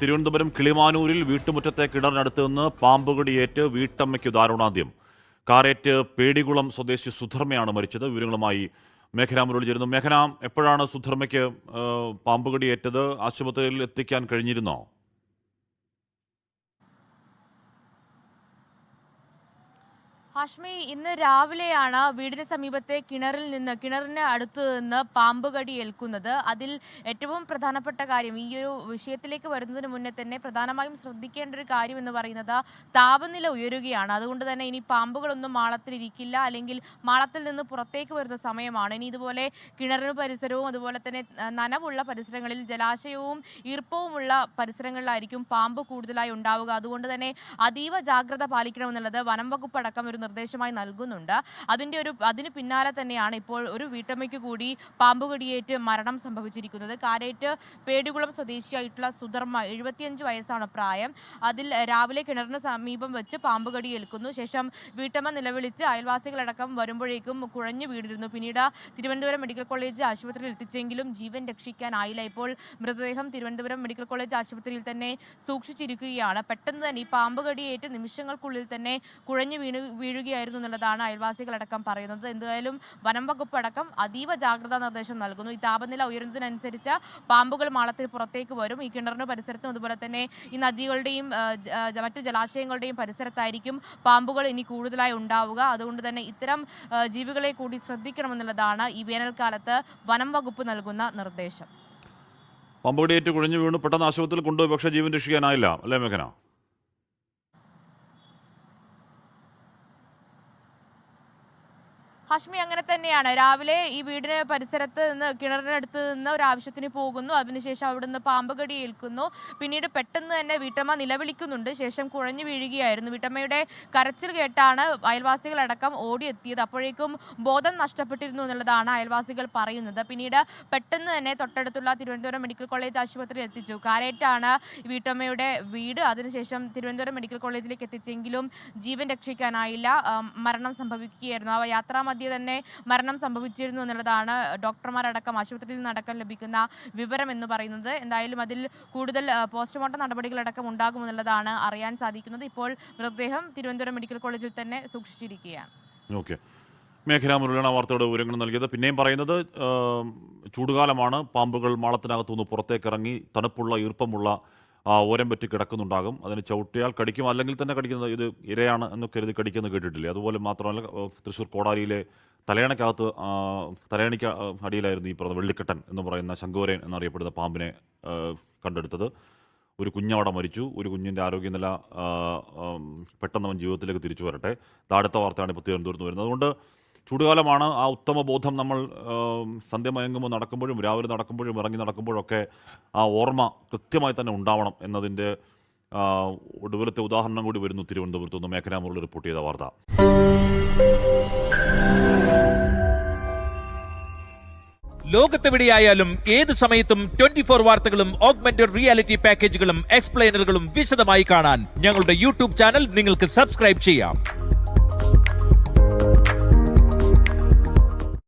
തിരുവനന്തപുരം കിളിമാനൂരിൽ വീട്ടുമുറ്റത്തെ കിണറിനടുത്ത് നിന്ന് പാമ്പുകടിയേറ്റ് വീട്ടമ്മയ്ക്ക് ദാരുണാന്ത്യം. കാരേറ്റ് പേടികുളം സ്വദേശി സുധർമ്മയാണ് മരിച്ചത്. വിവരങ്ങളുമായി മേഘന മുരളി ചേരുന്നു. മേഘന, എപ്പോഴാണ് സുധർമ്മയ്ക്ക് പാമ്പുകടിയേറ്റത്? ആശുപത്രിയിൽ എത്തിക്കാൻ കഴിഞ്ഞിരുന്നോ? ഹാഷ്മി, ഇന്ന് രാവിലെയാണ് വീടിന് സമീപത്തെ കിണറിന് അടുത്ത് നിന്ന് പാമ്പ് കടി ഏൽക്കുന്നത്. അതിൽ ഏറ്റവും പ്രധാനപ്പെട്ട കാര്യം, ഈ ഒരു വിഷയത്തിലേക്ക് വരുന്നതിന് മുന്നേ തന്നെ പ്രധാനമായും ശ്രദ്ധിക്കേണ്ട ഒരു കാര്യം എന്ന് പറയുന്നത് താപനില ഉയരുകയാണ്. അതുകൊണ്ട് തന്നെ ഇനി പാമ്പുകളൊന്നും മാളത്തിൽ ഇരിക്കില്ല, അല്ലെങ്കിൽ മാളത്തിൽ നിന്ന് പുറത്തേക്ക് വരുന്ന സമയമാണ്. ഇനി ഇതുപോലെ കിണറിന് പരിസരവും അതുപോലെ തന്നെ നനവുള്ള പരിസരങ്ങളിൽ, ജലാശയവും ഈർപ്പവുമുള്ള പരിസരങ്ങളിലായിരിക്കും പാമ്പ് കൂടുതലായി ഉണ്ടാവുക. അതുകൊണ്ട് തന്നെ അതീവ ജാഗ്രത പാലിക്കണമെന്നുള്ളത് വനം വകുപ്പ് അടക്കം ഒരു നിർദ്ദേശമായി നൽകുന്നുണ്ട്. അതിന് പിന്നാലെ തന്നെയാണ് ഇപ്പോൾ ഒരു വീട്ടമ്മയ്ക്ക് കൂടി പാമ്പുകടിയേറ്റ് മരണം സംഭവിച്ചിരിക്കുന്നത്. കാരേറ്റ് പേടികുളം സ്വദേശിയായിട്ടുള്ള സുധർമ്മ, 75 വയസ്സാണ് പ്രായം. അതിൽ രാവിലെ കിണറിന് സമീപം വെച്ച് പാമ്പുകടി ഏൽക്കുന്നു. ശേഷം വീട്ടമ്മ നിലവിളിച്ച് അയൽവാസികളടക്കം വരുമ്പോഴേക്കും കുഴഞ്ഞു വീണിരുന്നു. പിന്നീട് തിരുവനന്തപുരം മെഡിക്കൽ കോളേജ് ആശുപത്രിയിൽ എത്തിച്ചെങ്കിലും ജീവൻ രക്ഷിക്കാനായില്ല. ഇപ്പോൾ മൃതദേഹം തിരുവനന്തപുരം മെഡിക്കൽ കോളേജ് ആശുപത്രിയിൽ തന്നെ സൂക്ഷിച്ചിരിക്കുകയാണ്. പെട്ടെന്ന് തന്നെ ഈ പാമ്പുകടിയേറ്റ് നിമിഷങ്ങൾക്കുള്ളിൽ തന്നെ കുഴഞ്ഞു വീഴുകയായിരുന്നു എന്നുള്ളതാണ് അയൽവാസികളടക്കം പറയുന്നത്. എന്തായാലും വനം വകുപ്പ് അടക്കം അതീവ ജാഗ്രതാ നിർദ്ദേശം നൽകുന്നു. ഈ താപനില ഉയരുന്നതിനനുസരിച്ച് പാമ്പുകൾ മാളത്തിൽ പുറത്തേക്ക് വരും. ഈ കിണറിന്റെ പരിസരത്തും അതുപോലെ തന്നെ ഈ നദികളുടെയും മറ്റു ജലാശയങ്ങളുടെയും പരിസരത്തായിരിക്കും പാമ്പുകൾ ഇനി കൂടുതലായി ഉണ്ടാവുക. അതുകൊണ്ട് തന്നെ ഇത്തരം ജീവികളെ കൂടി ശ്രദ്ധിക്കണമെന്നുള്ളതാണ് ഈ വേനൽക്കാലത്ത് വനം വകുപ്പ് നൽകുന്ന നിർദ്ദേശം. പാമ്പുകടിയേറ്റ് കുഴഞ്ഞു വീണ് പെട്ടെന്ന് ആശുപത്രിയിൽ കൊണ്ടുപോയി, പക്ഷേ ജീവൻ രക്ഷിക്കാനായില്ല, അല്ലേ മേഘന? ഹാഷ്മി, അങ്ങനെ തന്നെയാണ്. രാവിലെ ഈ വീടിന് പരിസരത്ത് നിന്ന് കിണറിനടുത്ത് നിന്ന് ഒരു ആവശ്യത്തിന് പോകുന്നു. അതിനുശേഷം അവിടുന്ന് പാമ്പുകടി ഏൽക്കുന്നു. പിന്നീട് പെട്ടെന്ന് തന്നെ വീട്ടമ്മ നിലവിളിക്കുന്നുണ്ട്. ശേഷം കുഴഞ്ഞു വീഴുകയായിരുന്നു. വീട്ടമ്മയുടെ കരച്ചിൽ കേട്ടാണ് അയൽവാസികളടക്കം ഓടിയെത്തിയത്. അപ്പോഴേക്കും ബോധം നഷ്ടപ്പെട്ടിരുന്നു എന്നുള്ളതാണ് അയൽവാസികൾ പറയുന്നത്. പിന്നീട് പെട്ടെന്ന് തന്നെ തൊട്ടടുത്തുള്ള തിരുവനന്തപുരം മെഡിക്കൽ കോളേജ് ആശുപത്രിയിൽ എത്തിച്ചു. കാരേറ്റാണ് വീട്ടമ്മയുടെ വീട്. അതിനുശേഷം തിരുവനന്തപുരം മെഡിക്കൽ കോളേജിലേക്ക് എത്തിച്ചെങ്കിലും ജീവൻ രക്ഷിക്കാനായില്ല. മരണം സംഭവിക്കുകയായിരുന്നു. യാത്രാമധ്യേ തന്നെ മരണം സംഭവിച്ചിരുന്നു എന്നുള്ളതാണ് ഡോക്ടർമാരടക്കം ആശുപത്രിയിൽ നിന്നടക്കം ലഭിക്കുന്ന വിവരം എന്ന് പറയുന്നത്. എന്തായാലും അതിൽ കൂടുതൽ പോസ്റ്റ്മോർട്ടം നടപടികളടക്കം ഉണ്ടാകുമെന്നുള്ളതാണ് അറിയാൻ സാധിക്കുന്നത്. ഇപ്പോൾ മൃതദേഹം തിരുവനന്തപുരം മെഡിക്കൽ കോളേജിൽ തന്നെ സൂക്ഷിച്ചിരിക്കുകയാണ്. ഓക്കെ, മേഘന മുരളിയാണ് വാർത്തയുടെ വിവരങ്ങൾ നൽകിയത്. പിന്നെയും പറയുന്നത് ചൂടുകാലമാണ്. പാമ്പുകൾ മാളത്തിനകത്തുനിന്ന് പുറത്തേക്കിറങ്ങി തണുപ്പുള്ള ഈർപ്പമുള്ള ഓരം പറ്റി കിടക്കുന്നുണ്ടാകും. അതിന് ചവിട്ടിയാൽ കടിക്കും, അല്ലെങ്കിൽ തന്നെ കടിക്കുന്നത് ഇത് ഇരയാണ് എന്ന് കരുതി കടിക്കുന്നത് കേട്ടിട്ടില്ലേ? അതുപോലെ മാത്രമല്ല, തൃശ്ശൂർ കോടാലിയിലെ തലയണയ്ക്കകത്ത് തലയണയ്ക്ക് അടിയിലായിരുന്നു ഈ പറഞ്ഞ വെള്ളിക്കെട്ടൻ എന്ന് പറയുന്ന ശംഖോരൻ എന്നറിയപ്പെടുന്ന പാമ്പിനെ കണ്ടെടുത്തത്. ഒരു കുഞ്ഞവിടെ മരിച്ചു. ഒരു കുഞ്ഞിൻ്റെ ആരോഗ്യനില പെട്ടെന്ന് അവൻ ജീവിതത്തിലേക്ക് തിരിച്ചു വരട്ടെ. അടുത്ത വാർത്തയാണ് ഇപ്പോൾ തിരുവനന്തപുരത്ത് വരുന്നത്. അതുകൊണ്ട് ചൂടുകാലമാണ്. ആ ഉത്തമ ബോധം നമ്മൾ സന്ധ്യ മയങ്ങുമ്പോൾ നടക്കുമ്പോഴും രാവിലെ നടക്കുമ്പോഴും ഇറങ്ങി നടക്കുമ്പോഴൊക്കെ ആ ഓർമ്മ കൃത്യമായി തന്നെ ഉണ്ടാവണം എന്നതിൻ്റെ ഒടുവിലത്തെ ഉദാഹരണം കൂടി വരുന്നു തിരുവനന്തപുരത്ത് നിന്ന്. മേഘന മുരളി റിപ്പോർട്ട് ചെയ്ത വാർത്ത. ലോകത്തെവിടെയായാലും ഏത് സമയത്തും 24 വാർത്തകളും ഓഗ്മെന്റഡ് റിയാലിറ്റി പാക്കേജുകളും എക്സ്പ്ലെയിനറുകളും വിശദമായി കാണാൻ ഞങ്ങളുടെ യൂട്യൂബ് ചാനൽ നിങ്ങൾക്ക് സബ്സ്ക്രൈബ് ചെയ്യാം.